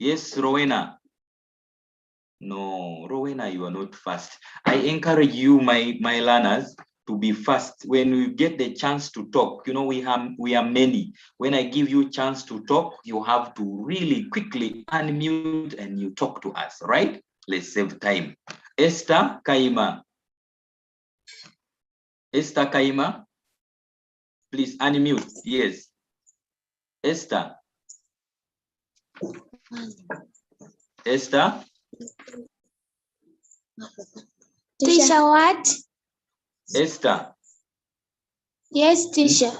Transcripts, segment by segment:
Yes, Rowena. No, Rowena, you are not fast. I encourage you, my learners, to be fast. When we get the chance to talk, you know, we are many. When I give you a chance to talk, you have to really quickly unmute and you talk to us, right? Let's save time. Esther Kaima. Esther Kaima, please unmute. Yes. Esther. Esther. Teacher, what? Esther. Yes, teacher.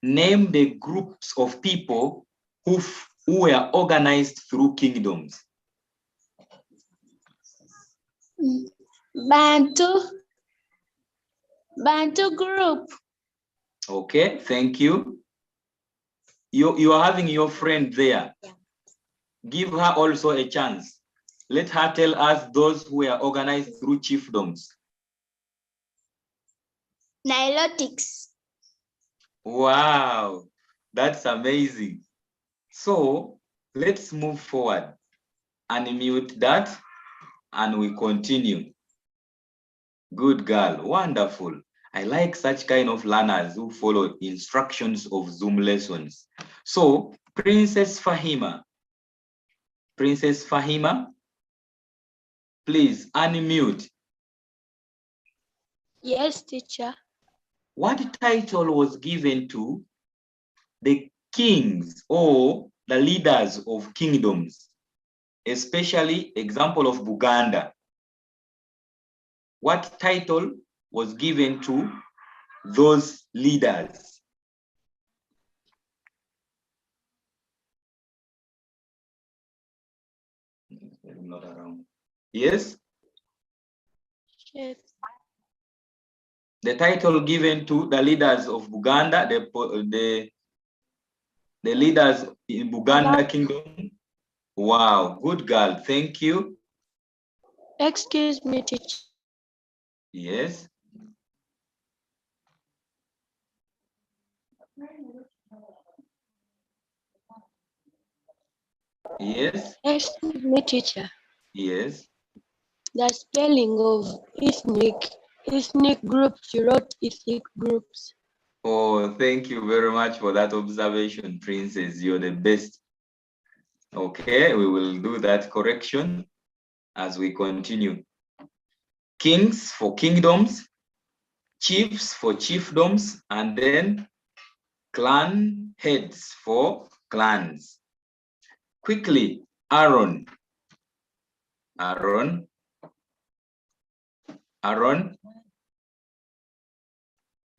Name the groups of people who were organized through kingdoms. Bantu group. Okay, thank you. You are having your friend there. Yeah. Give her also a chance. Let her tell us those who were organized through chiefdoms. Nilotics. Wow, that's amazing. So let's move forward. Unmute that and we continue. Good girl, wonderful. I like such kind of learners who follow instructions of Zoom lessons. So, Princess Fahima. Princess Fahima, please unmute. Yes, teacher. What title was given to the kings or the leaders of kingdoms, especially example of Uganda? What title was given to those leaders? Not around. Yes? Yes. The title given to the leaders of Uganda, the leaders in Uganda Kingdom. Wow, good girl. Thank you. Excuse me, teacher. Yes. Yes. Excuse me, teacher. Yes. The spelling of ethnic groups, you wrote ethnic groups. Oh, thank you very much for that observation, Princess. You're the best. Okay, we will do that correction as we continue. Kings for kingdoms, chiefs for chiefdoms, and then clan heads for clans. Quickly, Aaron. Aaron. Aaron.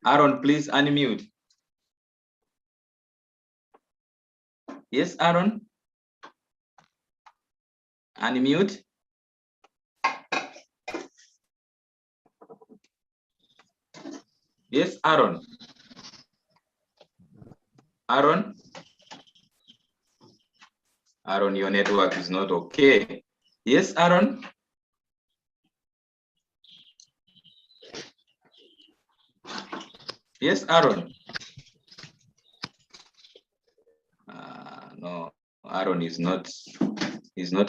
Aaron, please unmute. Yes, Aaron. Unmute. Yes, Aaron. Aaron. Aaron, your network is not okay. Yes, Aaron. Yes, Aaron. No, Aaron is not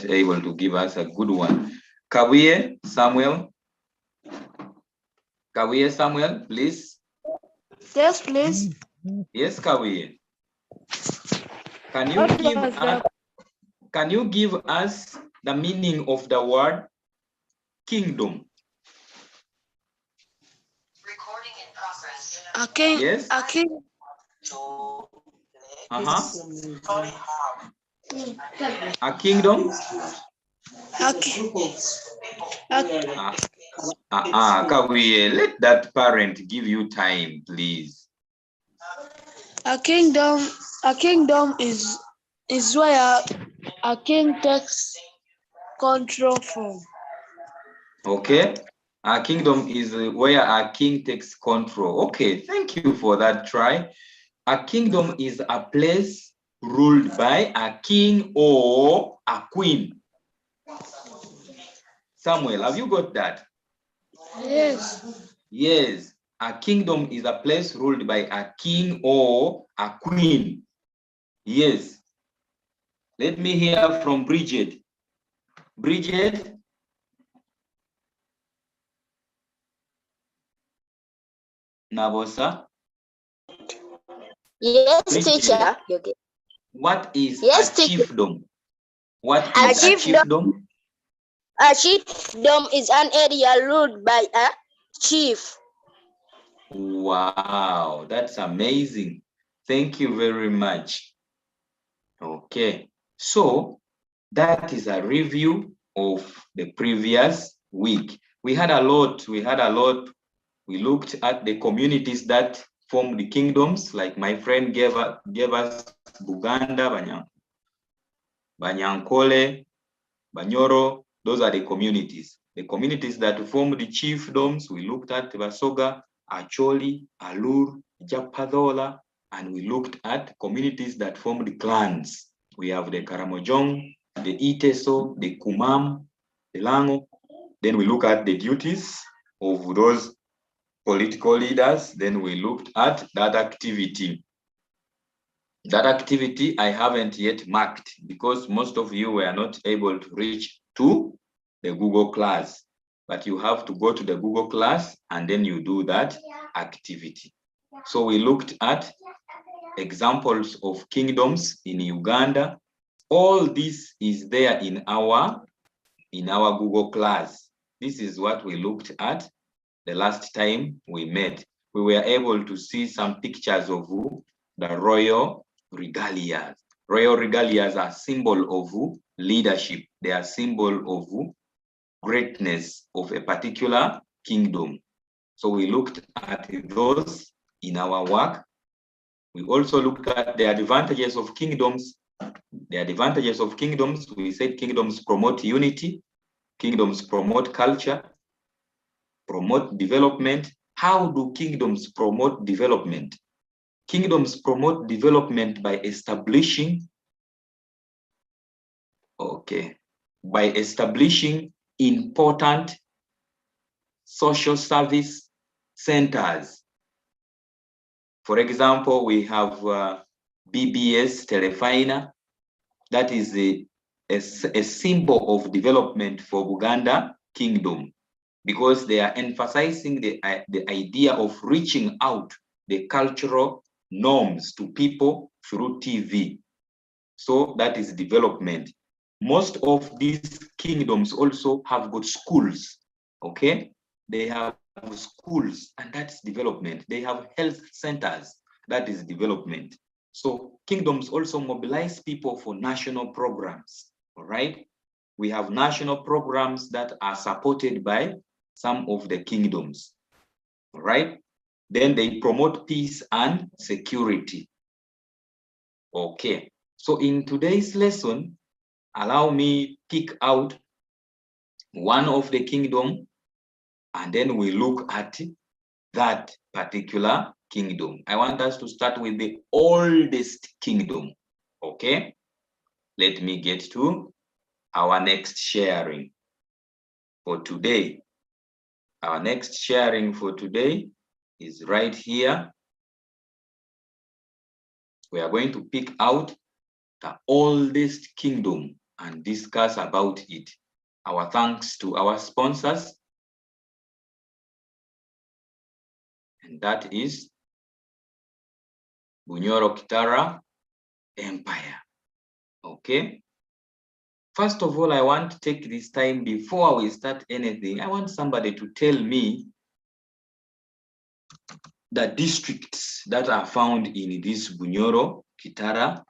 able to give us a good one. Kawiye Samuel. Kawiye Samuel, please. Yes, please. Yes, Kawiye. Can you give us the meaning of the word kingdom? Recording in progress. A king. Yes. A king. A kingdom. Kawiye, let that parent give you time, please. A kingdom is where a king takes control from. Okay. A kingdom is where a king takes control. Okay, thank you for that try. A kingdom is a place ruled by a king or a queen. Samuel, have you got that? Yes. Yes, a kingdom is a place ruled by a king or a queen. Yes. Let me hear from Bridget. Bridget? Nabosa? Yes, Bridget, teacher. what is Yes, a teacher. chiefdom? What A is a chiefdom? A chiefdom is an area ruled by a chief. Wow, that's amazing. Thank you very much. Okay, so that is a review of the previous week. We had a lot. We looked at the communities that form the kingdoms, like my friend gave us Buganda, Banyankole, Banyoro. Those are the communities. The communities that form the chiefdoms, we looked at Basoga, Acholi, Alur, Japadola, and we looked at communities that form the clans. We have the Karamojong, the Iteso, the Kumam, the Lango. Then we look at the duties of those political leaders. Then we looked at that activity. That activity I haven't yet marked because most of you were not able to reach to the Google class, but you have to go to the Google class and then you do that activity. So we looked at examples of kingdoms in Uganda. All this is there in our Google class. This is what we looked at the last time we met. We were able to see some pictures of the royal regalias. Royal regalias are symbol of leadership. They are symbol of greatness of a particular kingdom. So we looked at those in our work. We also looked at the advantages of kingdoms. The advantages of kingdoms, we said kingdoms promote unity, kingdoms promote culture, promote development. How do kingdoms promote development? Kingdoms promote development by establishing important social service centers. For example, we have BBS Telefina. That is a symbol of development for Uganda Kingdom because they are emphasizing the idea of reaching out the cultural norms to people through TV. So that is development. Most of these kingdoms also have got schools, okay? They have schools, and that's development. They have health centers, that is development. So kingdoms also mobilize people for national programs, all right? We have national programs that are supported by some of the kingdoms, all right? Then they promote peace and security. Okay, so in today's lesson, allow me pick out one of the kingdom, and then we look at that particular kingdom. I want us to start with the oldest kingdom, okay? Let me get to our next sharing for today. Our next sharing for today is right here. We are going to pick out the oldest kingdom and discuss about it. Our thanks to our sponsors, and that is Bunyoro Kitara Empire. Okay. First of all, I want to take this time before we start anything. I want somebody to tell me the districts that are found in this Bunyoro Kitara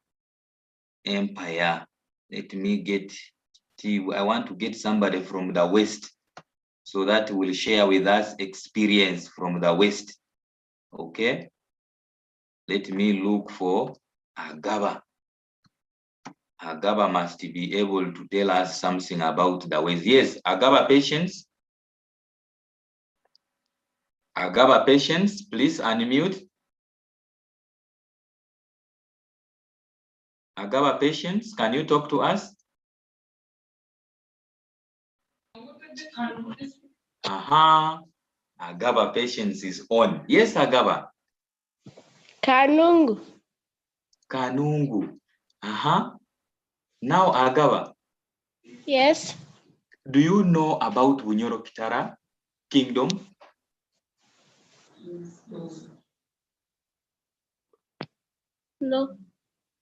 Empire. Let me get, I want to get somebody from the West so that will share with us experience from the West. Okay. Let me look for Agaba. Agaba must be able to tell us something about the West. Yes, Agaba patients. Agaba patients, please unmute. Agaba patients, can you talk to us? Agaba patients is on. Yes, Agaba. Kanungu. Kanungu. Now, Agaba, Yes. do you know about Bunyoro Kitara Kingdom? No.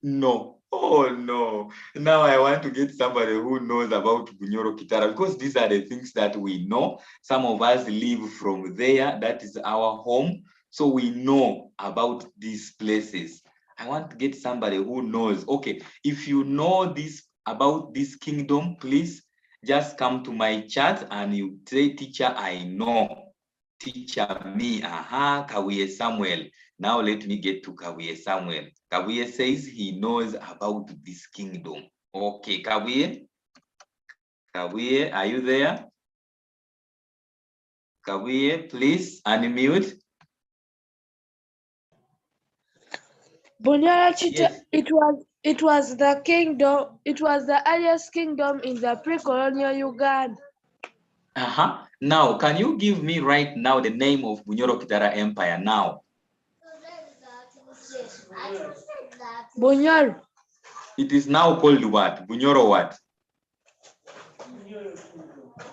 No. Oh no. Now I want to get somebody who knows about Bunyoro Kitara, because these are the things that we know. Some of us live from there. That is our home. So we know about these places. I want to get somebody who knows. Okay, if you know this about this kingdom, please just come to my chat and you say, teacher, I know. Teacher, me, Kawiye Samuel. Now let me get to Kawiye Samuel. Kawiye says he knows about this kingdom. Okay, Kawiye? Kawiye, are you there? Kawiye, please unmute. Bunyoro Yes. it was the kingdom. It was the earliest kingdom in the pre-colonial Uganda. Now, can you give me right now the name of Bunyoro Kitara Empire now? Bunyoro. It is now called what? Bunyoro what?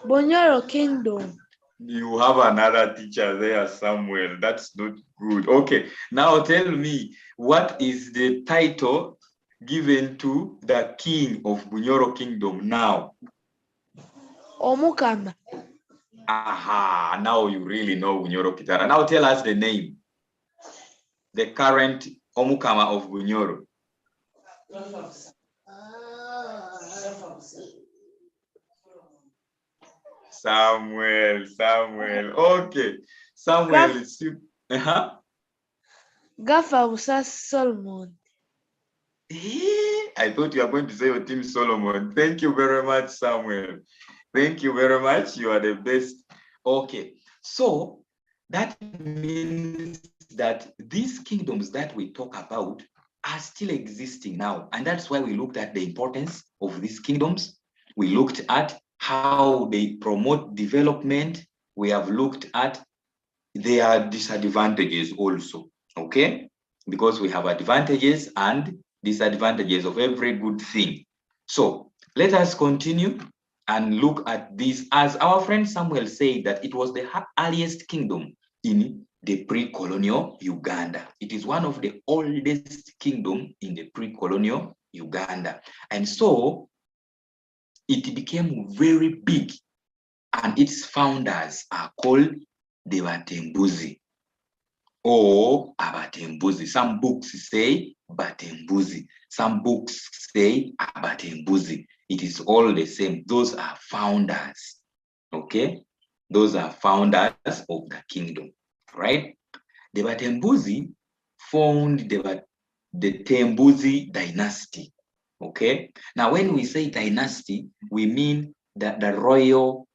Bunyoro Kingdom. You have another teacher there, Samuel. That's not good. Okay, now tell me, what is the title given to the king of Bunyoro Kingdom now? Omukama. Aha, now you really know Bunyoro Kitara. Now tell us the name. The current Omukama of Bunyoro. Samuel. Okay, Samuel. Gafa Solomon. I thought you were going to say Otim Solomon. Thank you very much, Samuel. Thank you very much. You are the best. Okay, so that means that these kingdoms that we talk about are still existing now. And that's why we looked at the importance of these kingdoms. We looked at how they promote development. We have looked at their disadvantages also, okay? Because we have advantages and disadvantages of every good thing. So let us continue and look at this. As our friend Samuel said, that it was the earliest kingdom in the pre-colonial Uganda. It is one of the oldest kingdom in the pre-colonial Uganda. And so it became very big, and its founders are called the Batembuzi or Abatembuzi. Some books say Batembuzi. Some books say Abatembuzi. It is all the same. Those are founders. Okay? Those are founders of the kingdom. Right? The Batembuzi formed the Tembuzi dynasty. Okay? Now, when we say dynasty, we mean that the royal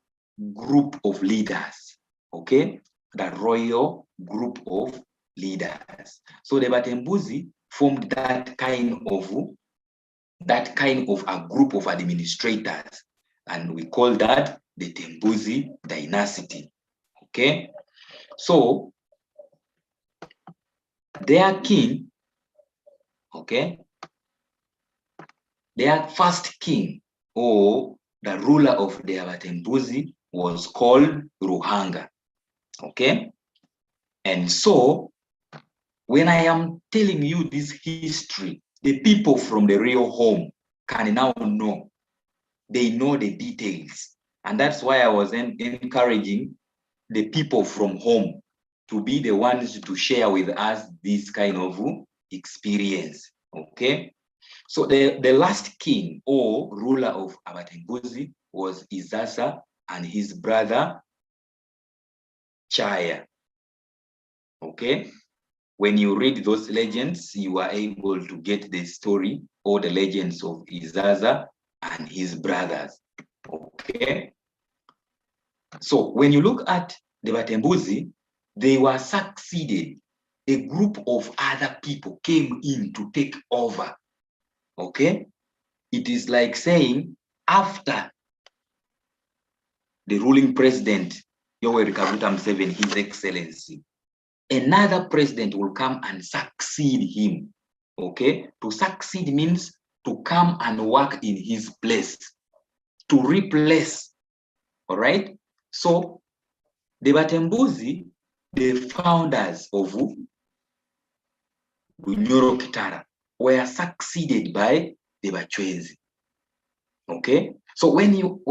group of leaders. Okay? The royal group of leaders. So the Batembuzi formed that kind of a group of administrators, and we call that the Tembuzi dynasty. Okay, so their king, okay, their first king or the ruler of the Batembuzi was called Ruhanga. Okay, and so when I am telling you this history, the people from the real home can now know. They know the details. And that's why I was encouraging the people from home to be the ones to share with us this kind of experience. Okay? So the last king or ruler of Abatembuzi was Izasa and his brother Chaya. Okay? When you read those legends, you are able to get the story or the legends of Izaza and his brothers. Okay. So when you look at the Batembuzi, they were succeeded. A group of other people came in to take over. Okay. It is like saying after the ruling president, Yoweri Kaguta Museveni, His Excellency, another president will come and succeed him. Okay, to succeed means to come and work in his place, to replace. All right. So the Batembuzi, the founders of Bunyoro Kitara, were succeeded by the Bachwenzi. Okay. So when you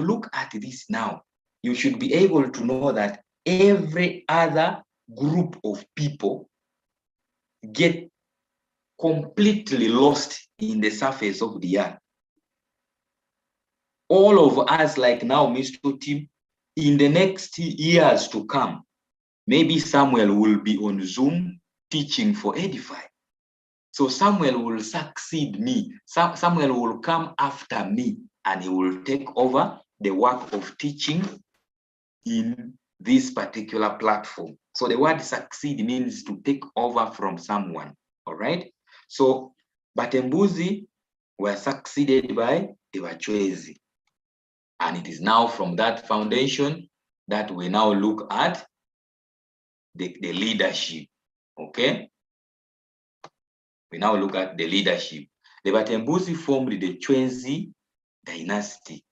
look at this now, you should be able to know that every other group of people get completely lost in the surface of the earth. All of us, like now, Mr. Otim, in the next years to come, maybe Samuel will be on Zoom teaching for Edify. So Samuel will succeed me. Samuel will come after me, and he will take over the work of teaching in this particular platform. So the word succeed means to take over from someone. All right. So Batembuzi were succeeded by the Bachwezi. And it is now from that foundation that we now look at the leadership. Okay. We now look at the leadership. The Batembuzi formed the Chwenzi dynasty.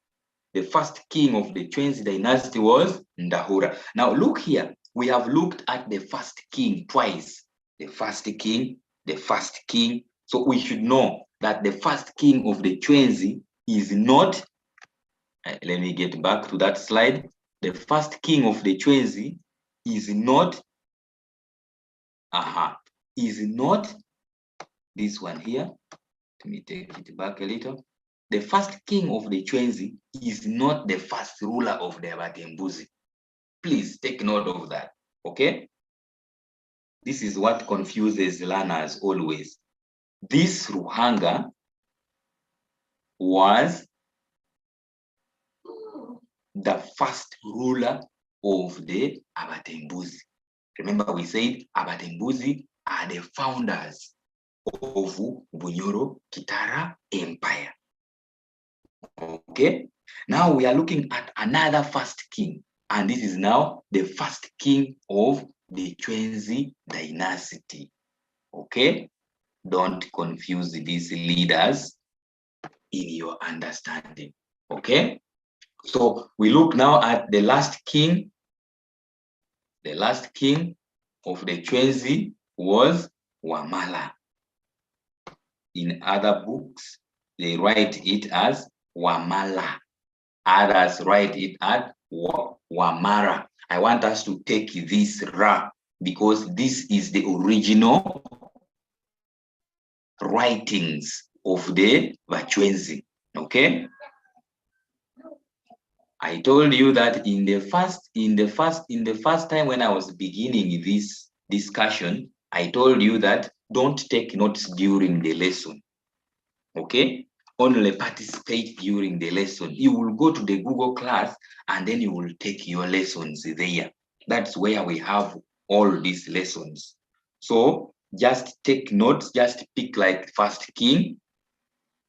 The first king of the Chwenzi dynasty was Ndahura. Now look here, we have looked at the first king twice. The first king, the first king. So we should know that the first king of the Chwenzi is not, let me get back to that slide. The first king of the Chwenzi is not, is not this one here. Let me take it back a little. The first king of the Chwenzi is not the first ruler of the Batembuzi. Please take note of that, okay? This is what confuses learners always. This Ruhanga was the first ruler of the Abatembuzi. Remember, we said Abatembuzi are the founders of Bunyoro Kitara Empire. Okay, now we are looking at another first king, and this is now the first king of the Chwenzi dynasty. Okay, don't confuse these leaders in your understanding. Okay, so we look now at the last king. The last king of the Chwenzi was Wamala. In other books, they write it as Wamala. Others write it as Wamara. I want us to take this Ra because this is the original writings of the Bachwenzi. Okay. I told you that in the first time when I was beginning this discussion, I told you that don't take notes during the lesson. Okay. Only participate during the lesson. You will go to the Google class and then you will take your lessons there. That's where we have all these lessons. So just take notes, just pick like first king.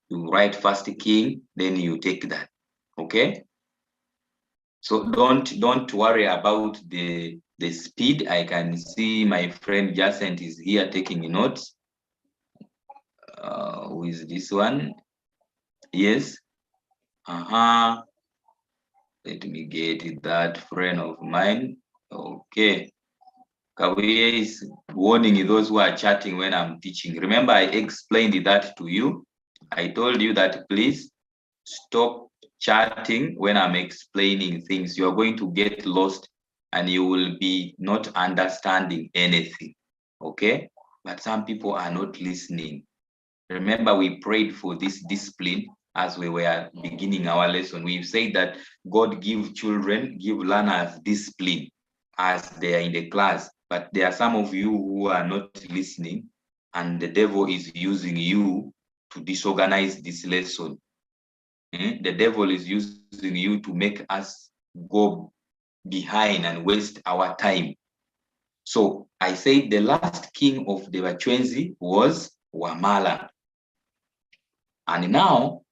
You write first king, then you take that. Okay. So don't worry about the speed. I can see my friend Jacent is here taking notes. Who is this one? Yes. Let me get that friend of mine. Okay. Kawiye is warning those who are chatting when I'm teaching. Remember, I explained that to you. I told you that please stop chatting when I'm explaining things. You're going to get lost and you will be not understanding anything. Okay? But some people are not listening. Remember, we prayed for this discipline as we were beginning our lesson. We've said that God give learners discipline as they are in the class. But there are some of you who are not listening, and the devil is using you to disorganize this lesson. The devil is using you to make us go behind and waste our time. So I said the last king of the Bachwenzi was Wamala. And now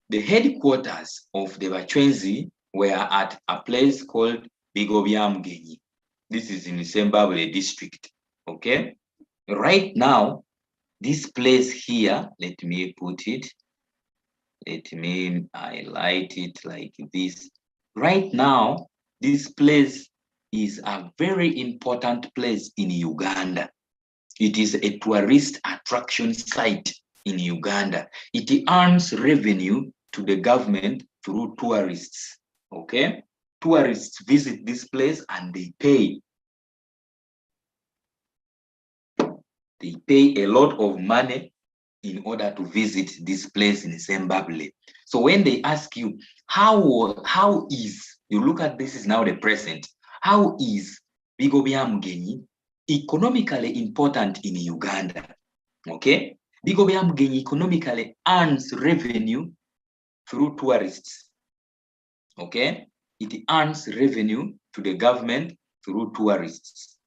the headquarters of the Bachwenzi were at a place called Bigobyamgenyi. This is in Zimbabwe district. Okay. Right now, This place here, let me put it, let me highlight it like this. Right now, this place is a very important place in Uganda. It is a tourist attraction site in Uganda. It earns revenue to the government through tourists, okay? Tourists visit this place and they pay. They pay a lot of money in order to visit this place in Zimbabwe. So when they ask you, how is, you look at this is now the present, how is Bigobya Mugenyi economically important in Uganda? Okay? Bigobya Mugenyi economically earns revenue through tourists. Okay? It earns revenue to the government through tourists.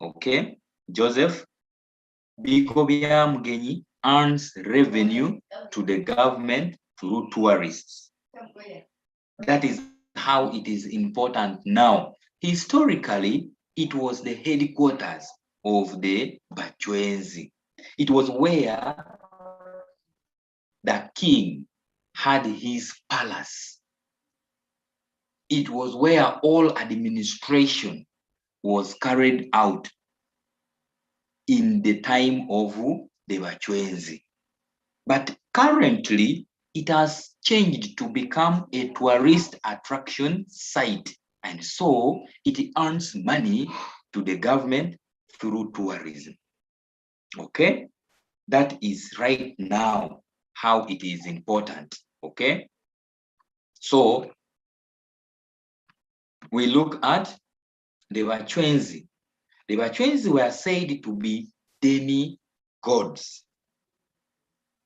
Okay? Joseph, Bigobya Mugenyi earns revenue to the government through tourists. That is how it is important now. Historically, it was the headquarters of the Bachwenzi. It was where the king had his palace. It was where all administration was carried out in the time of the Bachwenzi. But currently, it has changed to become a tourist attraction site. And so it earns money to the government through tourism. Okay? That is right now how it is important. Okay? So we look at the Bachwenzi. The Bachwenzi were said to be demi-gods.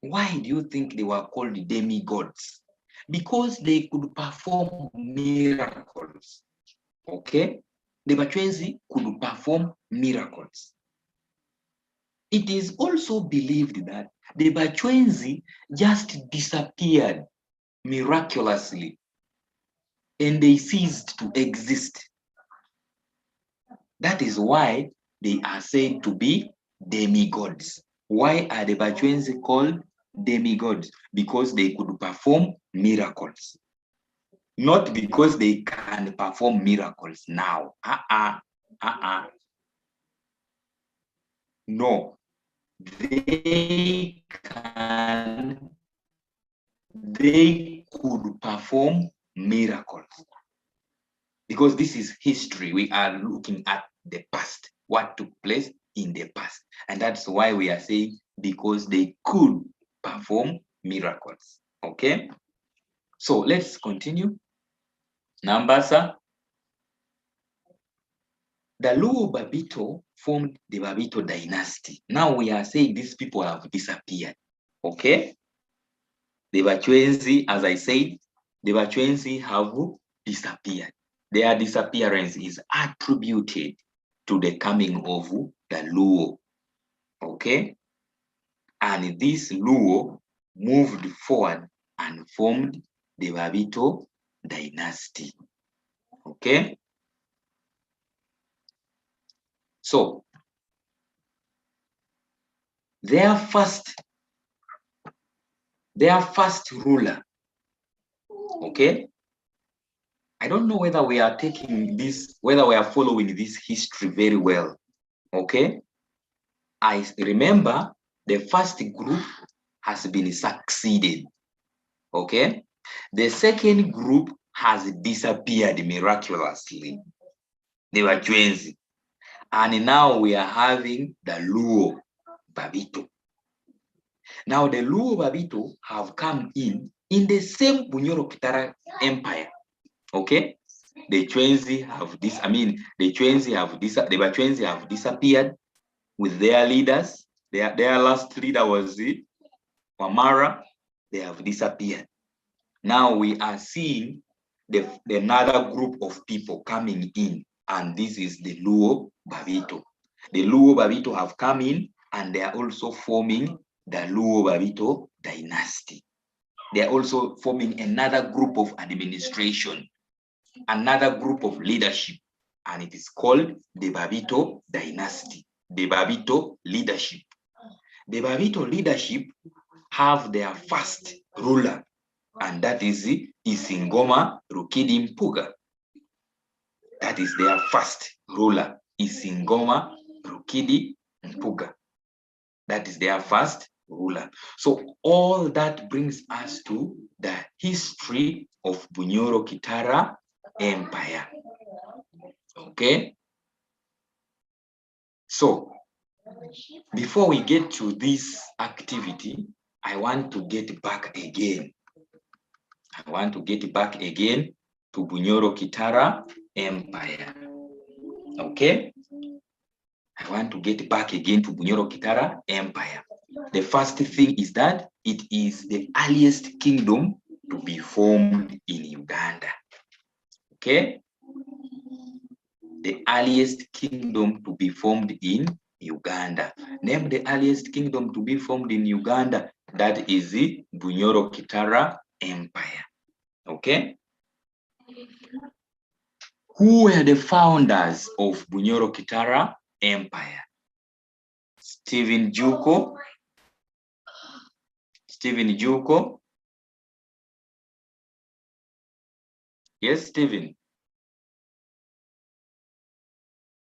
Why do you think they were called demi-gods? Because they could perform miracles. Okay? The Bachwenzi could perform miracles. It is also believed that the Bachwenzi just disappeared miraculously and they ceased to exist. That is why they are said to be demigods. Why are the Bachwenzi called demigods? Because they could perform miracles. Not because they can perform miracles now. No. They could perform miracles. Because this is history. We are looking at the past, what took place in the past. And that's why we are saying because they could perform miracles. Okay? So let's continue. Nambasa. The Luo Babito formed the Babito dynasty. Now we are saying these people have disappeared. Okay? The Bachwenzi, as I said, the Bachwenzi have disappeared. Their disappearance is attributed to the coming of the Luo. Okay? And this Luo moved forward and formed the Babito dynasty. Okay? So, their first ruler, okay? I don't know whether we are taking this, whether we are following this history very well, okay? I remember the first group has been succeeded, okay? The second group has disappeared miraculously. They were Bachwenzi. And now we are having the Luo Babito. Now the Luo Babito have come in the same Bunyoro Kitara Empire. Okay? The Bachwenzi have this, the Bachwenzi have disappeared with their leaders. Their last leader was Wamara. They have disappeared. Now we are seeing another group of people coming in, and this is the Luo Babito. The Luo Babito have come in, and they are also forming the Luo Babito dynasty. They are also forming another group of administration, another group of leadership, and it is called the Babito dynasty, the Babito leadership. the Babito leadership have their first ruler, and that is Isingoma Rukidi Mpuga. That is their first ruler, Isingoma Rukidi Mpuga. That is their first ruler. So all that brings us to the history of Bunyoro Kitara Empire. Okay? So before we get to this activity, I want to get back again. I want to get back again to Bunyoro Kitara Empire. Okay? I want to get back again to Bunyoro Kitara Empire. The first thing is that it is the earliest kingdom to be formed in Uganda. Okay? The earliest kingdom to be formed in Uganda. Name the earliest kingdom to be formed in Uganda. That is the Bunyoro Kitara Empire. Okay? Who were the founders of Bunyoro Kitara Empire? Stephen Juko. Stephen Juko. Yes, Stephen.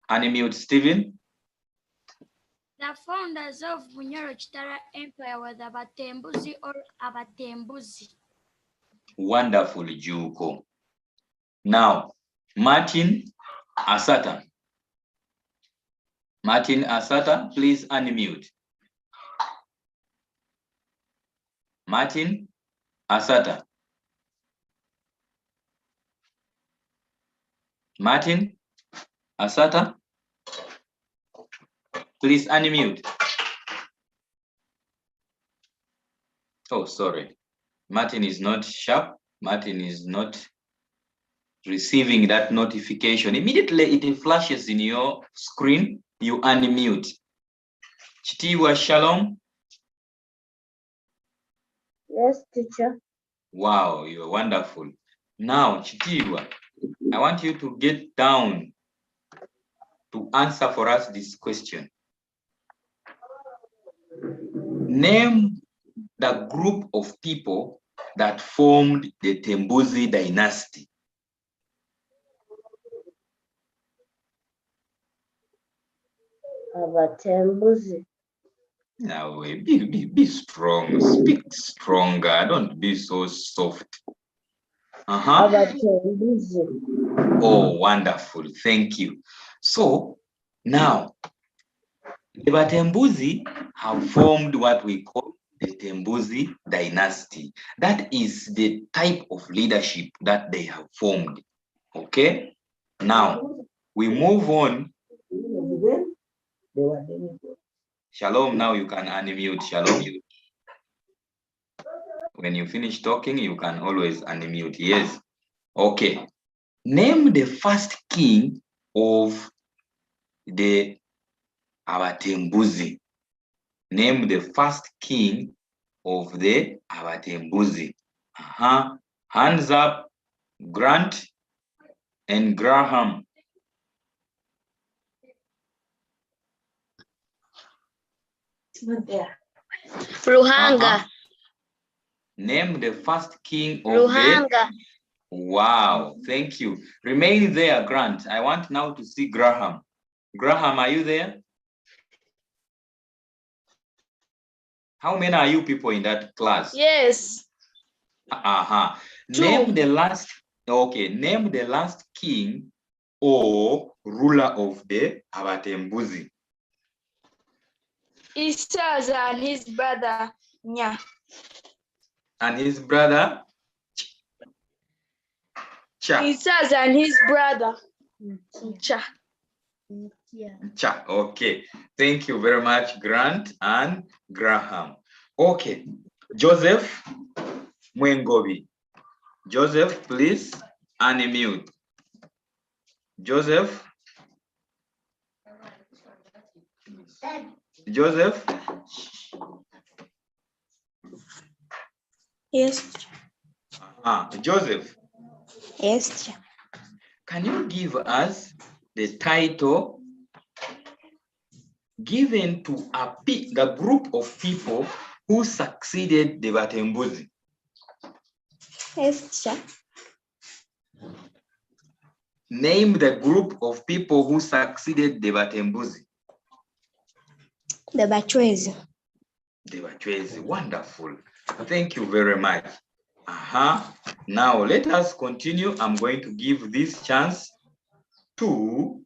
Unmute, Stephen. The founders of Bunyoro Kitara Empire were the Abatembuzi or Abatembuzi. Wonderful, Juko. Now, Martin Asata. Martin Asata, please unmute. Martin Asata. Martin Asata, please unmute. Oh, sorry. Martin is not sharp. Martin is not receiving that notification. Immediately it flashes in your screen, you unmute. Chitiwa Shalom. Yes, teacher. Wow, you're wonderful. Now, Chitiwa, I want you to get down to answer for us this question. Name the group of people that formed the Tembuzi dynasty. Abatembuzi. Now, be strong, speak stronger, don't be so soft. Abatembuzi. Oh, wonderful, thank you. So, now, the Batembuzi have formed what we call the Tembuzi dynasty. That is the type of leadership that they have formed. Okay? Now, we move on. Shalom, now you can unmute. Shalom. When you finish talking, you can always unmute. Yes. Okay. Name the first king of the Abatembuzi. Name the first king of the Abatembuzi. Hands up, Grant and Graham. Ruhanga. Name the first king of Ruhanga. the... Wow, thank you. Remain there, Grant. I want now to see Graham. Graham, are you there? How many are you people in that class? Yes. Name the last, okay, name the last king or ruler of the Abatembuzi. Isaza and his brother Nya. And his brother? Cha. Isaza and his brother Cha. Cha. Okay. Thank you very much, Grant and Graham. Okay. Joseph Mwengobi. Joseph, please unmute. Joseph. Joseph. Yes. Joseph. Yes. Can you give us the title given to the group of people who succeeded the Batembuzi. Yes, teacher. Name the group of people who succeeded the Batembuzi. The Bachwezi. The Bachwezi. Wonderful. Thank you very much. Now let us continue. I'm going to give this chance to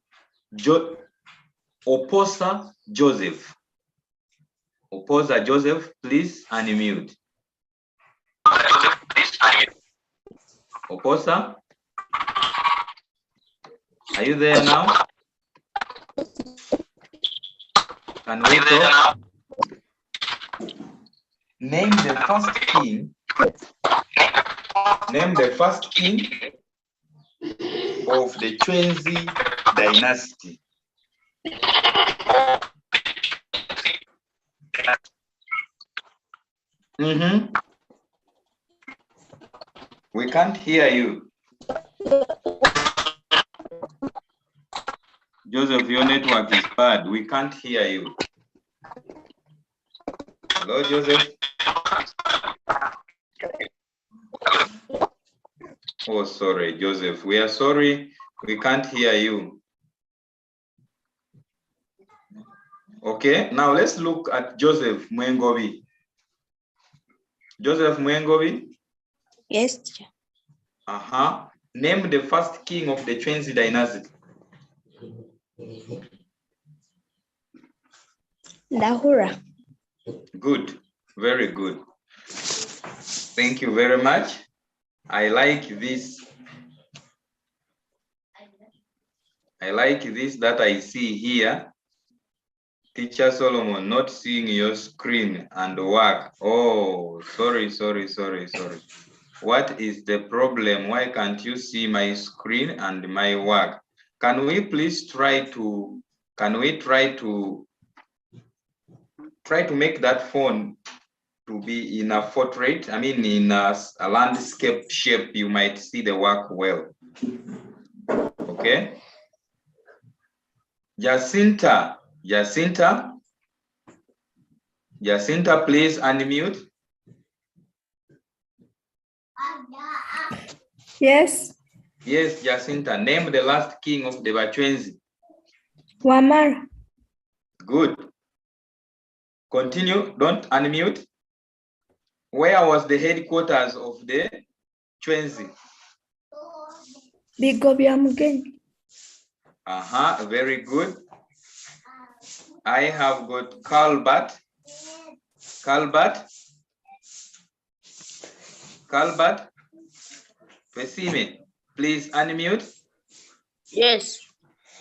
Oposa Joseph. Oposa Joseph, please unmute. Oposa, are you there now? Can we talk? Name the first king. Name the first king of the Chwenzi dynasty. We can't hear you. Joseph, your network is bad. We can't hear you. Hello, Joseph. Oh, sorry, Joseph. We are sorry. We can't hear you. Okay, now let's look at Joseph Mwengobi. Joseph Mwengobi? Yes, teacher. Name the first king of the Chwenzi dynasty. Dahura. Good, very good. Thank you very much. I like this. I like this that I see here. Teacher Solomon, not seeing your screen and work. Oh, sorry. What is the problem? Why can't you see my screen and my work? Can we please try to make that phone to be in a portrait? I mean, in a landscape shape, you might see the work well. Okay. Jacinta, please unmute. Yes. Yes, Jacinta, name the last king of the Bachwenzi. Wamara. Good. Continue, don't unmute. Where was the headquarters of the Chwenzi? Bigobyamugeni. Very good. I have got Calbert, Twesime, please unmute. Yes.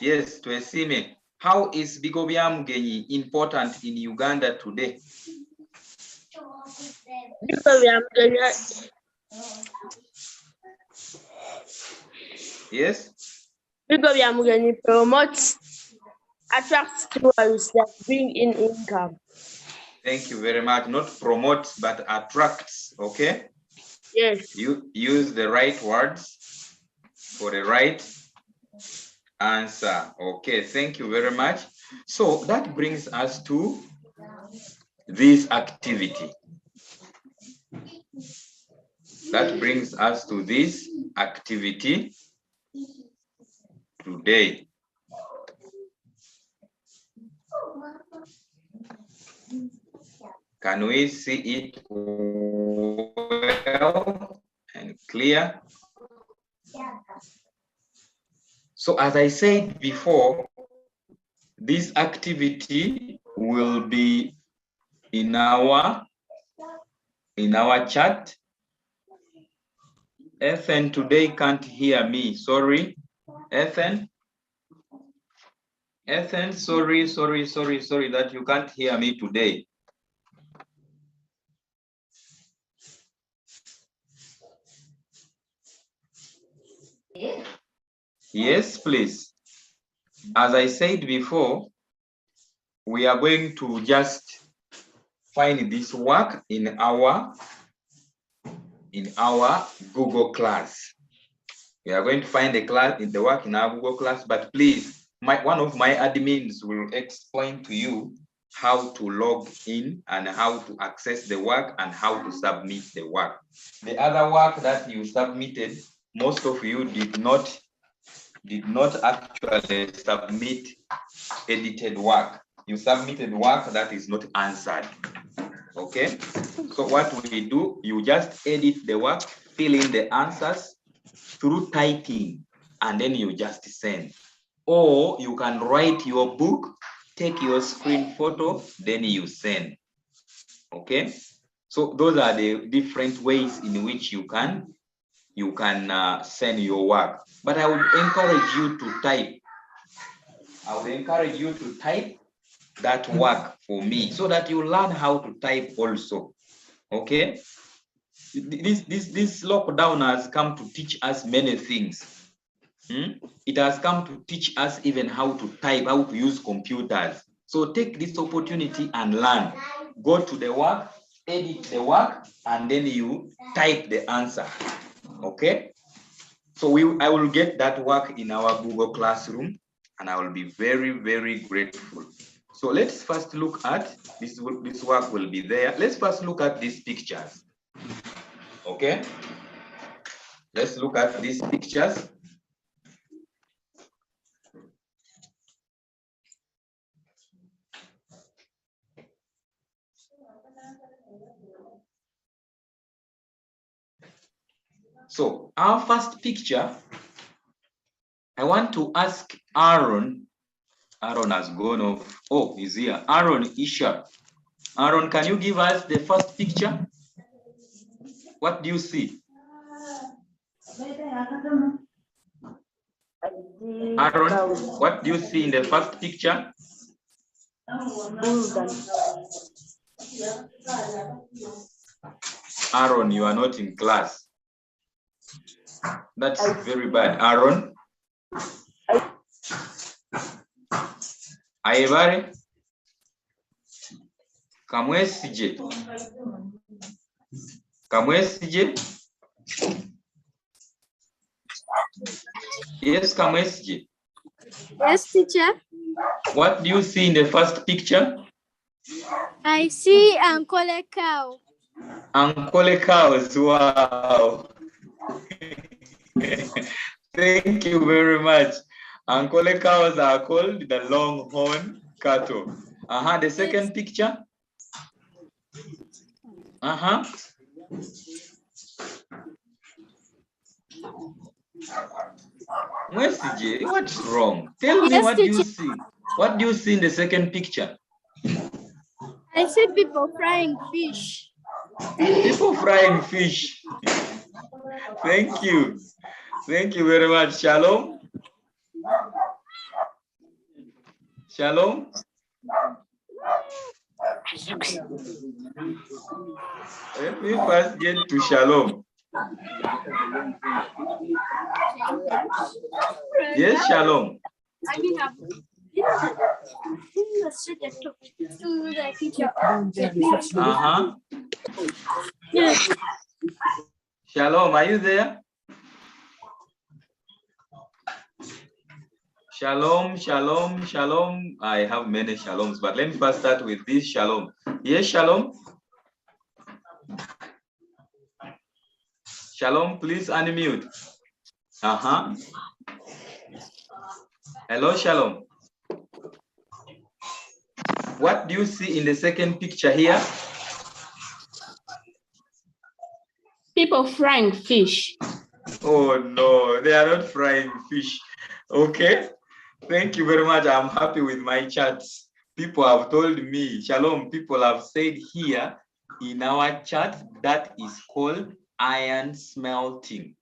Yes, Twesime. How is Bigobyamugeni important in Uganda today? Yes. Bigobyamugeni promotes, attracts tourists that bring in income. Thank you very much. Not promotes, but attracts. Okay. Yes. You use the right words for the right answer. Okay. Thank you very much. So that brings us to this activity. That brings us to this activity today. Can we see it well and clear? So as I said before, this activity will be in our chat. Ethan today can't hear me. Sorry, Ethan. Sorry that you can't hear me today. Yes, please. As I said before, we are going to just find this work in our Google class. We are going to find the work in our Google class, but please one of my admins will explain to you how to log in and how to access the work and how to submit the work. The other work that you submitted, most of you did not actually submit edited work. You submitted work that is not answered. Okay, so what we do, you just edit the work, fill in the answers through typing, and then you just send. Or you can write your book, take your screen photo, then you send. Okay, so those are the different ways in which you can send your work. But I would encourage you to type. I would encourage you to type that work for me so that you learn how to type also. Okay, this lockdown has come to teach us many things. It has come to teach us even how to type, how to use computers. So take this opportunity and learn. Go to the work, edit the work, and then you type the answer. Okay, so I will get that work in our Google Classroom, and I will be very, very grateful. So let's first look at this work will be there. Let's first look at these pictures. Okay, let's look at these pictures. So our first picture, I want to ask Aaron. Aaron has gone off. Oh, he's here. Aaron Isha. Aaron, can you give us the first picture? What do you see? Aaron, what do you see in the first picture? Aaron, you are not in class. That's very bad. Aaron? Ayebare? Kamwesije? Kamwesije? Yes, Kamwesije. Yes, teacher. What do you see in the first picture? I see Uncle Cow. Uncle cows, wow. Thank you very much. Uncle cows are called the longhorn cattle. The second picture. What's wrong? Tell me, what do you see? What do you see in the second picture? I see people frying fish. People frying fish. Thank you. Thank you very much. Shalom. Shalom. Let me first get to Shalom. Yes, Shalom. Shalom, are you there? Shalom, shalom, shalom. I have many shaloms, but let me first start with this shalom. Yes, shalom. Shalom, please unmute. Hello, shalom. What do you see in the second picture here? People frying fish. Oh no, they are not frying fish. Okay, thank you very much. I'm happy with my chats. People have told me, shalom, people have said here in our chat that is called iron smelting.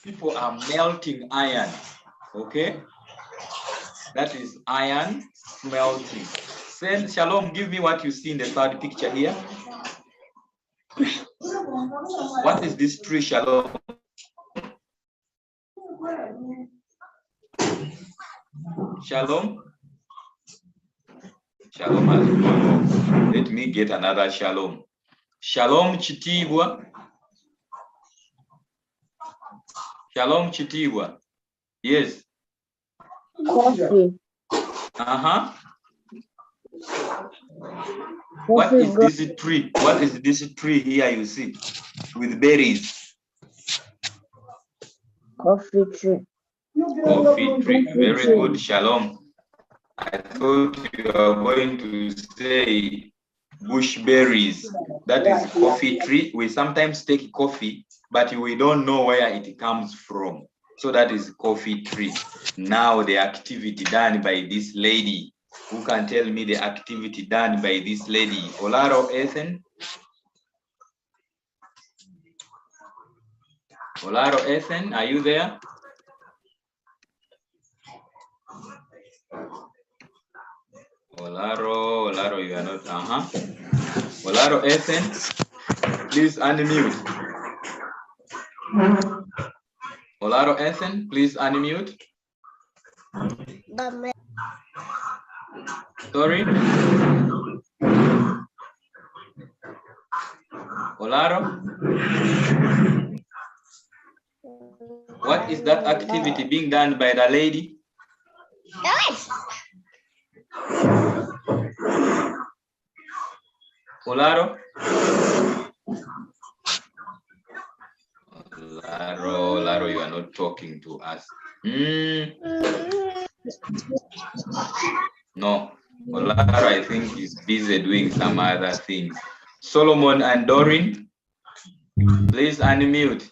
People are melting iron, okay? That is iron smelting. Send shalom, give me what you see in the third picture here. What is this tree, shalom? Shalom. Shalom has gone off. Let me get another shalom. Shalom Chitibwa. Shalom Chitibwa. Yes. Coffee. Uh-huh. What is this tree? What is this tree here you see with berries? Coffee tree. Coffee tree. Very good. Shalom. I thought you are going to say bushberries. That is coffee tree. We sometimes take coffee, but we don't know where it comes from. So that is coffee tree. Now the activity done by this lady. Who can tell me the activity done by this lady? Olaro Ethan? Olaro Ethan, are you there? Olaro, you are not. Olaro Ethan, please unmute. Olaro Ethan, please unmute. Sorry. Olaro, what is that activity being done by the lady? Olaro? Olaro, you are not talking to us. No, Olaro, I think is busy doing some other things. Solomon and Doreen, please unmute.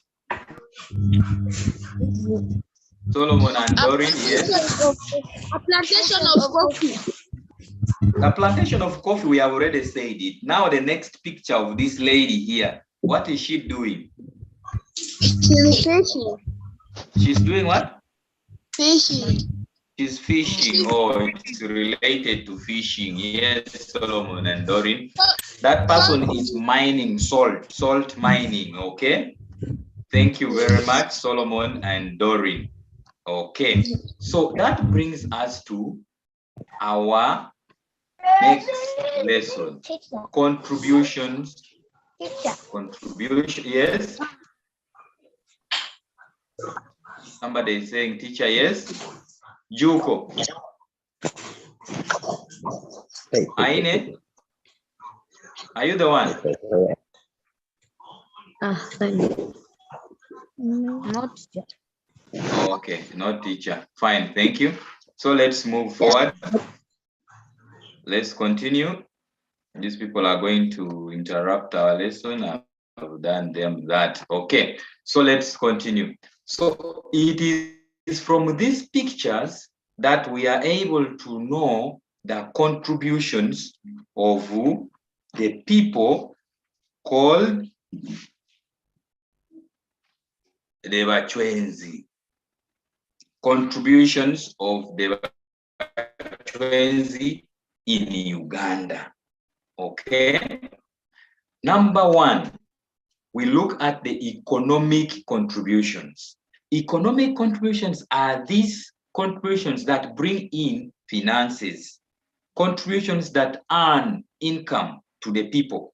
Solomon and Doreen, yes. A plantation of coffee. The plantation of coffee, we have already said it. Now the next picture of this lady here, what is she doing? She's fishing. She's doing what? Fishing. She's fishing. Oh, it's related to fishing. Yes, Solomon and Doreen. That person is mining salt mining, okay? Thank you very much, Solomon and Doreen. Okay, so that brings us to our next lesson. Contributions. Contribution, yes. Somebody is saying teacher, yes. Juko. Aine, are you the one? Not teacher. Okay, not teacher. Fine, thank you. So let's move forward. Let's continue. These people are going to interrupt our lesson. I've done them that. Okay, so let's continue. So it is from these pictures that we are able to know the contributions of the people called the Bachwenzi. Contributions of the Bachwenzi in Uganda. Okay. Number one, we look at the economic contributions. Economic contributions are these contributions that bring in finances, contributions that earn income to the people.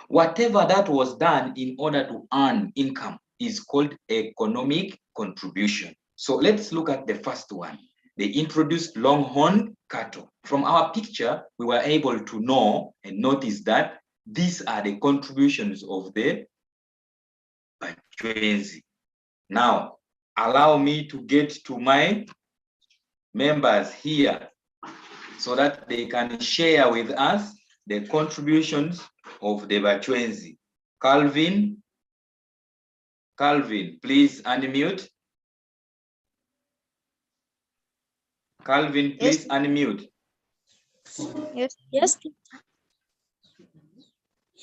Whatever that was done in order to earn income is called economic contribution. So let's look at the first one. They introduced longhorn cattle. From our picture, we were able to know and notice that these are the contributions of the Bachwenzi. Now, allow me to get to my members here so that they can share with us the contributions of the Bachwenzi. Calvin, please unmute. Calvin, please unmute. Yes. Yes.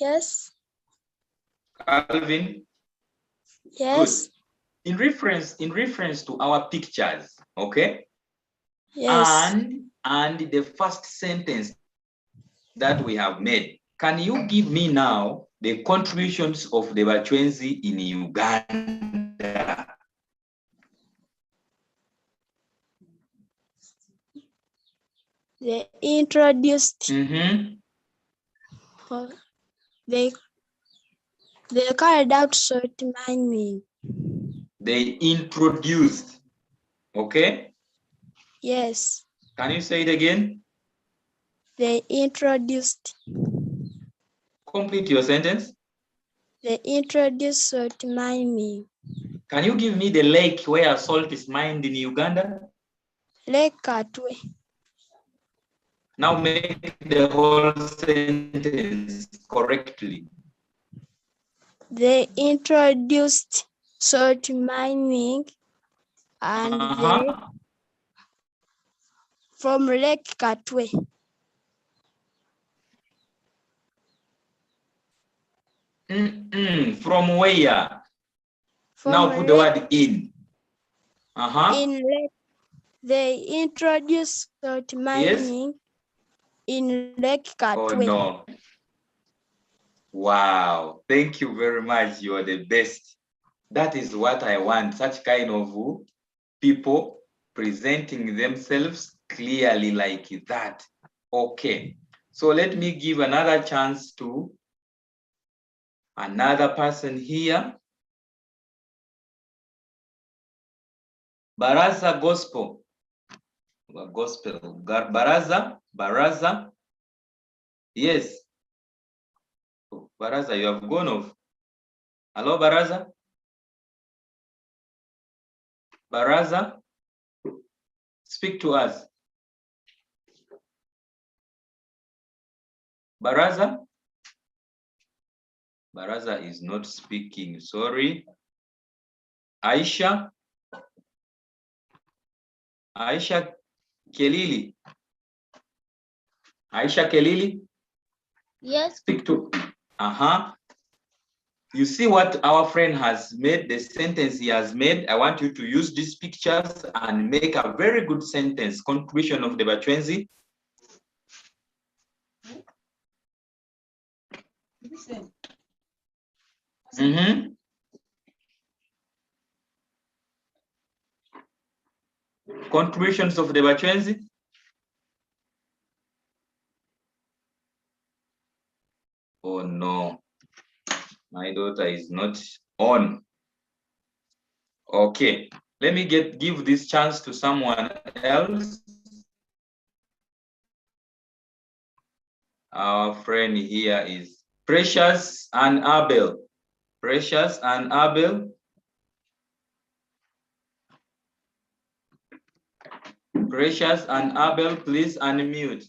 Yes. Calvin. Yes. Good. In reference to our pictures, okay? Yes. And the first sentence that we have made. Can you give me now the contributions of the Bachwenzi in Uganda? They introduced. They carried out salt mining. They introduced, okay? Yes. Can you say it again? They introduced. Complete your sentence. They introduced salt mining. Can you give me the lake where salt is mined in Uganda? Lake Katwe. Now make the whole sentence correctly. They introduced salt mining and they from Lake Katwe. From where? From Now put the word in. In Lake, they introduced salt mining in Lake Oh Katwe. no. Wow. Thank you very much. You are the best. That is what I want. Such kind of people presenting themselves clearly like that. Okay. So let me give another chance to another person here. Baraza Gospel. Gospel. Baraza. Yes. Oh, Baraza, you have gone off. Hello, Baraza? Baraza, speak to us. Baraza? Baraza is not speaking, sorry. Aisha? Aisha Kelili? Aisha Kelili? Yes. Speak to, You see what our friend has made, the sentence he has made. I want you to use these pictures and make a very good sentence. Contribution of the Bachwenzi. Contributions of the Bachwenzi. Oh no, my daughter is not on. Okay, let me give this chance to someone else. Our friend here is Precious and Abel. Precious and Abel. Precious and Abel, please unmute.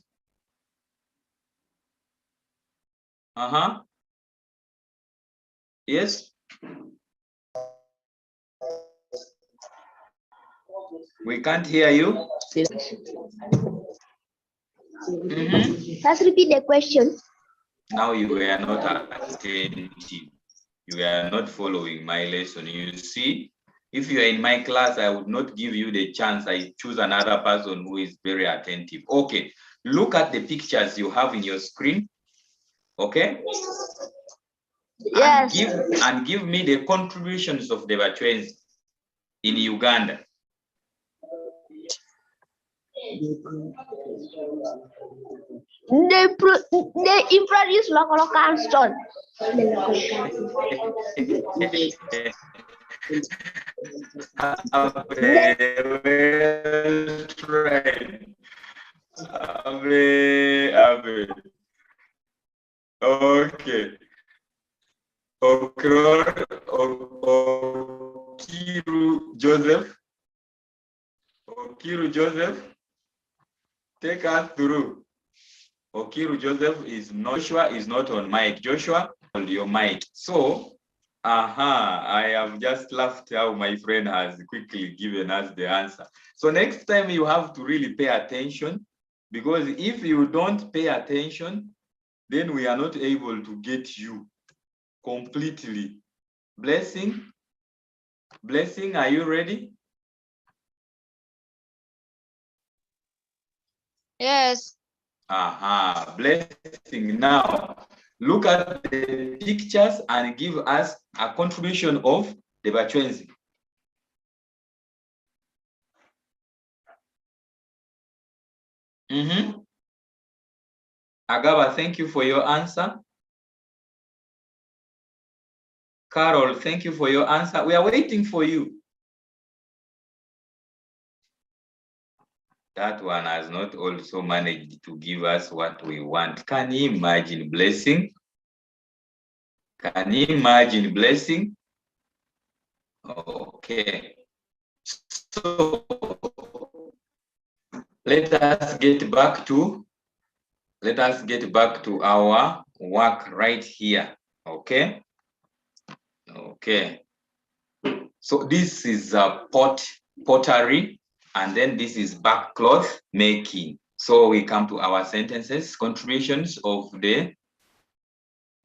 Yes. We can't hear you. Let's repeat the question. Now you were not attentive. You are not following my lesson. You see, if you are in my class, I would not give you the chance. I choose another person who is very attentive. Okay, look at the pictures you have in your screen. Okay. Yes. And give me the contributions of the Bachwenzi in Uganda. They introduce local stone. Okay. Okiru Joseph, take us through. Okiru Joseph is not, Joshua is not on mic. Joshua, hold your mic. So, I have just laughed how my friend has quickly given us the answer. So next time you have to really pay attention, because if you don't pay attention, then we are not able to get you completely. Blessing, are you ready? Yes. Blessing. Now, look at the pictures and give us a contribution of the Bachwenzi. Agaba, thank you for your answer. Carol, thank you for your answer. We are waiting for you. That one has not also managed to give us what we want. Can you imagine, Blessing? Can you imagine, Blessing? Okay. So let us get back to our work right here. Okay. Okay. So this is pottery, and then this is backcloth making. So we come to our sentences. Contributions of the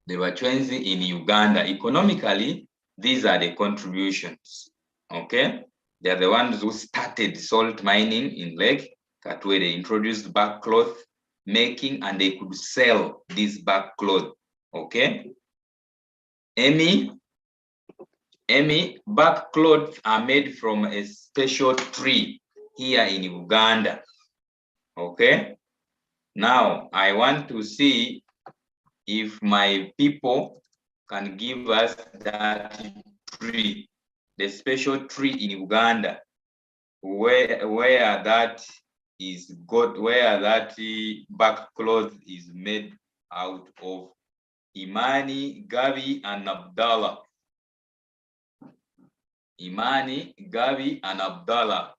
Bachwenzi in Uganda. Economically, these are the contributions. Okay, they are the ones who started salt mining in Lake Katwe. They introduced backcloth making, and they could sell this backcloth. Okay, Emmy, backcloths are made from a special tree here in Uganda. Okay, now I want to see if my people can give us that tree, the special tree in Uganda, where that is got, where that backcloth is made out of. Imani, Gabi, and Abdallah. Imani, Gabi, and Abdallah.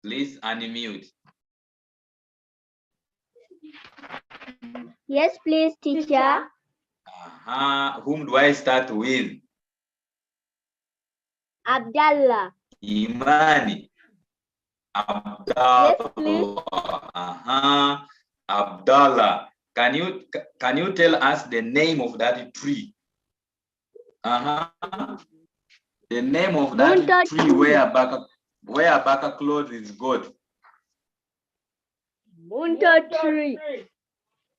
Please unmute. Yes, please, teacher. Whom do I start with? Abdallah. Imani. Abdallah. Yes, please. Abdallah. Can you tell us the name of that tree? The name of that tree where backcloth is got. Munto tree.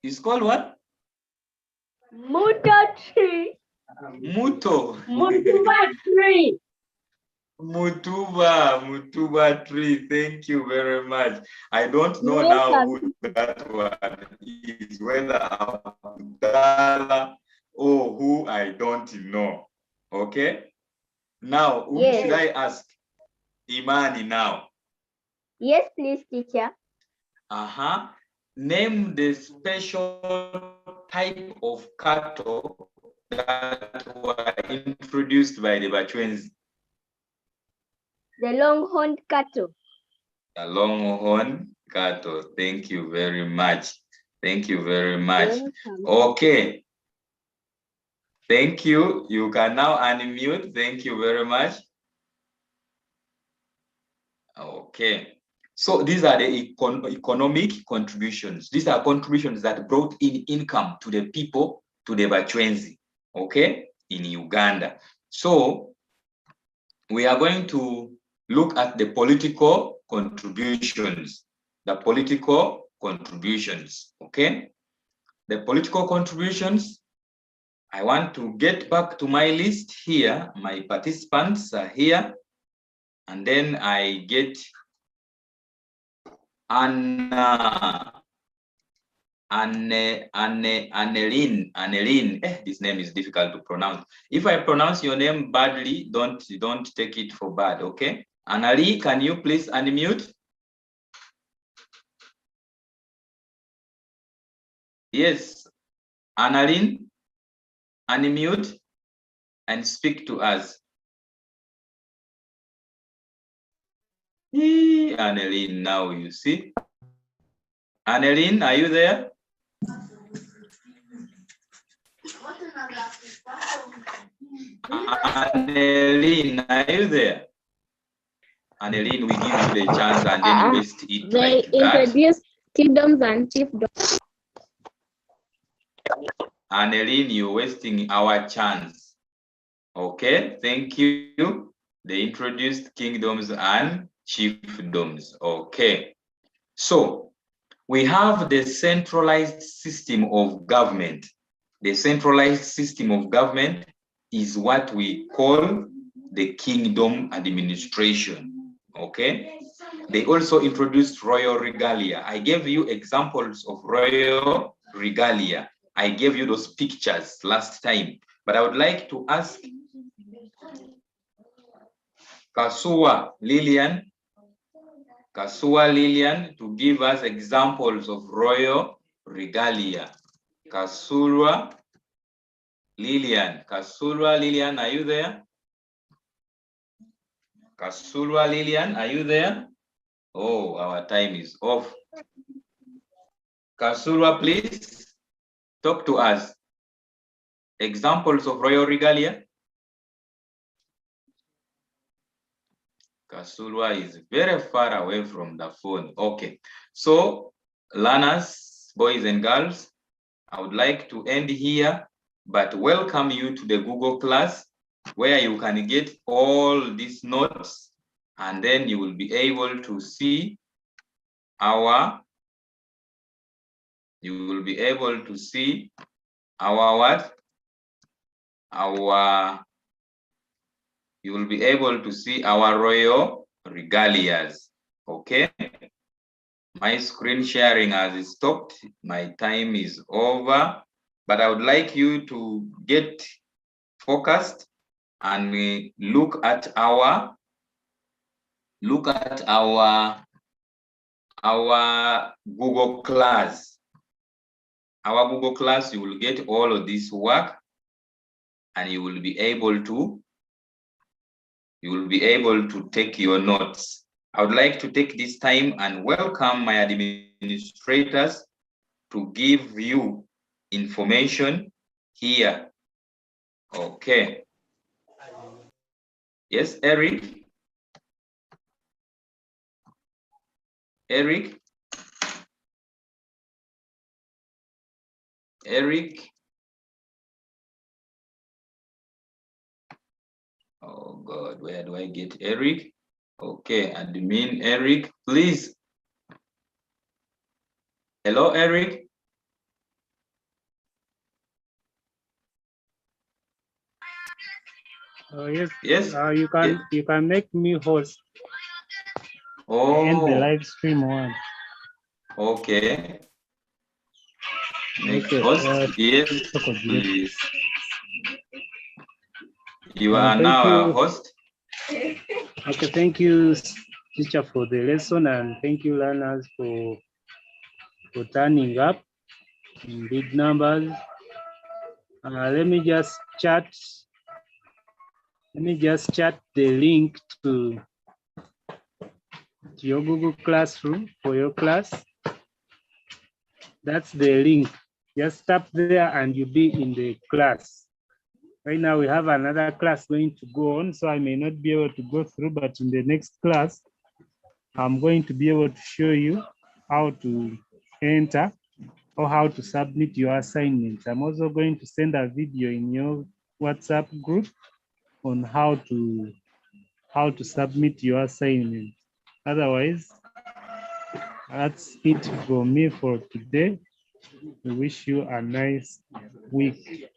It's called what? Munto tree. Muto. Mutuba tree. Mutuba tree. Thank you very much. I don't know now who that one is, whether Abdallah or who, I don't know. Okay. Now, who should I ask? Imani now. Yes, please, teacher. Name the special type of cattle that were introduced by the Bachwenzi. The longhorn cattle. The longhorn cattle. Thank you very much. Thank you very much. Okay. Thank you. You can now unmute. Thank you very much. Okay. So these are the economic contributions. These are contributions that brought in income to the people, to the Bachwenzi, okay, in Uganda. So we are going to look at the political contributions. The political contributions, okay? The political contributions, I want to get back to my list here. My participants are here. And then I get Annelin. This name is difficult to pronounce. If I pronounce your name badly, don't take it for bad, okay? Anneli, can you please unmute? Yes, Annelin, unmute and speak to us. Annelin, now you see. Annelin, are you there? Annelin, are you there? Annelin, we give you the chance and then you waste it. They like introduced kingdoms and chiefdoms. Annelin, you're wasting our chance. Okay, thank you. They introduced kingdoms and chiefdoms. Okay. So we have the centralized system of government. The centralized system of government is what we call the kingdom administration. Okay. They also introduced royal regalia. I gave you examples of royal regalia. I gave you those pictures last time, but I would like to ask Kasua Lillian, Kasua Lillian to give us examples of royal regalia. Kasura Lillian. Kasura Lillian, are you there? Kasura Lillian, are you there? Oh, our time is off. Kasura, please talk to us. Examples of royal regalia. Kasura is very far away from the phone. Okay, so learners, boys and girls, I would like to end here, but welcome you to the Google class where you can get all these notes, and then you will be able to see our what? You will be able to see our royal regalias. Okay. My screen sharing has stopped. My time is over, but I would like you to get focused and look at our Google class. Our Google class, you will get all of this work, and you will be able to take your notes. I would like to take this time and welcome my administrators to give you information here. Okay. Yes, Eric? Eric? Eric? Oh God, where do I get Eric? Okay, admin Eric, please. Hello, Eric. Yes. Yes. You can make me host. Oh. And the live stream one. Okay. Make Okay. host. Yes, please. You are thank now you. a host. Okay, thank you, teacher, for the lesson, and thank you, learners, for turning up in big numbers. Let me just chat the link to your Google Classroom for your class. That's the link. Just tap there and you'll be in the class. Right now we have another class going to go on, so I may not be able to go through, but in the next class, I'm going to be able to show you how to enter or how to submit your assignments. I'm also going to send a video in your WhatsApp group on how to submit your assignment. Otherwise, that's it from me for today. We wish you a nice week.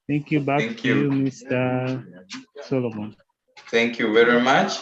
Thank you. Back to you, Mr. Solomon. Thank you very much.